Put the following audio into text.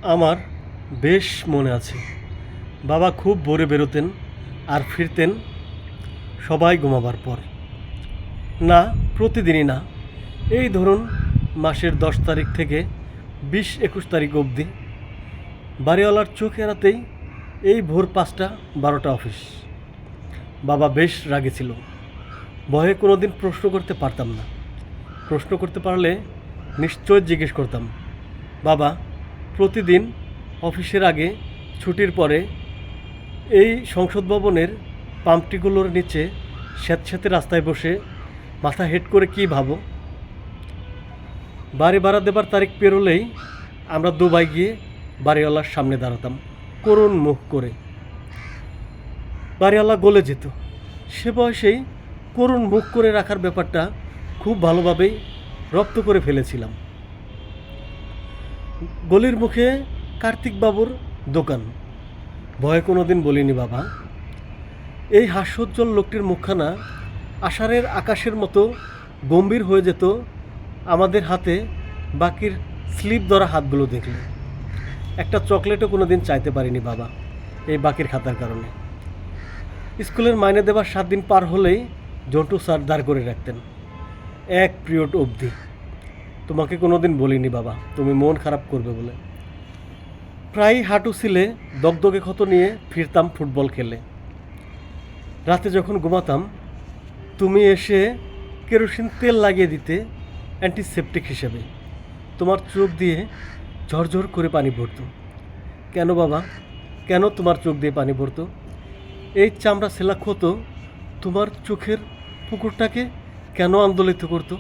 আমার বেশ মনে আছে, বাবা খুব ভোরে বেরোতেন আর ফিরতেন সবাই ঘুমাবার পর। না, প্রতিদিনই না, এই ধরুন মাসের 10 তারিখ থেকে 20-21 তারিখ অবধি বাড়িওয়ালার চোখ এড়াতেই এই ভোর 5টা-12টা অফিস। বাবা বেশ রাগে ছিল, ভয়ে কোনো দিন প্রশ্ন করতে পারতাম না। প্রশ্ন করতে পারলে নিশ্চয় জিজ্ঞেস করতাম, বাবা প্রতিদিন অফিসের আগে ছুটির পরে এই সংসদ ভবনের পাম্পটিগুলোর নিচে স্যাঁতস্যাঁতে রাস্তায় বসে মাথা হেঁট করে কী ভাবো? বাড়ি ভাড়া দেবার তারিখ পেরোলেই আমরা দুবাই গিয়ে বাড়িওয়ালার সামনে দাঁড়াতাম করুণ মুখ করে। বাড়িওয়ালা গলে যেত। সে বয়সেই করুণ মুখ করে রাখার ব্যাপারটা খুব ভালোভাবেই রপ্ত করে ফেলেছিলাম। গলির মুখে কার্তিকবাবুর দোকান। ভয়ে কোনো দিন বলিনি বাবা। এই হাস্যোজ্জ্বল লোকটির মুখখানা আষাঢ়ের আকাশের মতো গম্ভীর হয়ে যেত আমাদের হাতে বাকির স্লিপ ধরা হাতগুলো দেখলে। একটা চকলেটও কোনো দিন চাইতে পারিনি বাবা এই বাকির খাতার কারণে। স্কুলের মাইনে দেবার 7 দিন পার হলেই জন্টু স্যার দাঁড় করে রাখতেন এক পিরিয়ড অবধি। তোমাকে কোনো দিন বলিনি বাবা, তুমি মন খারাপ করবে বলে। প্রায়ই হাঁটু ছিলে দগদগে ক্ষত নিয়ে ফিরতাম ফুটবল খেলে। রাতে যখন ঘুমাতাম তুমি এসে কেরোসিন তেল লাগিয়ে দিতে অ্যান্টিসেপটিক হিসেবে। তোমার চোখ দিয়ে ঝরঝর করে পানি পড়তো। কেন বাবা, কেন তোমার চোখ দিয়ে পানি পড়তো? এই চামড়া সেলা ক্ষত তোমার চোখের পুকুরটাকে কেন আন্দোলিত করতো?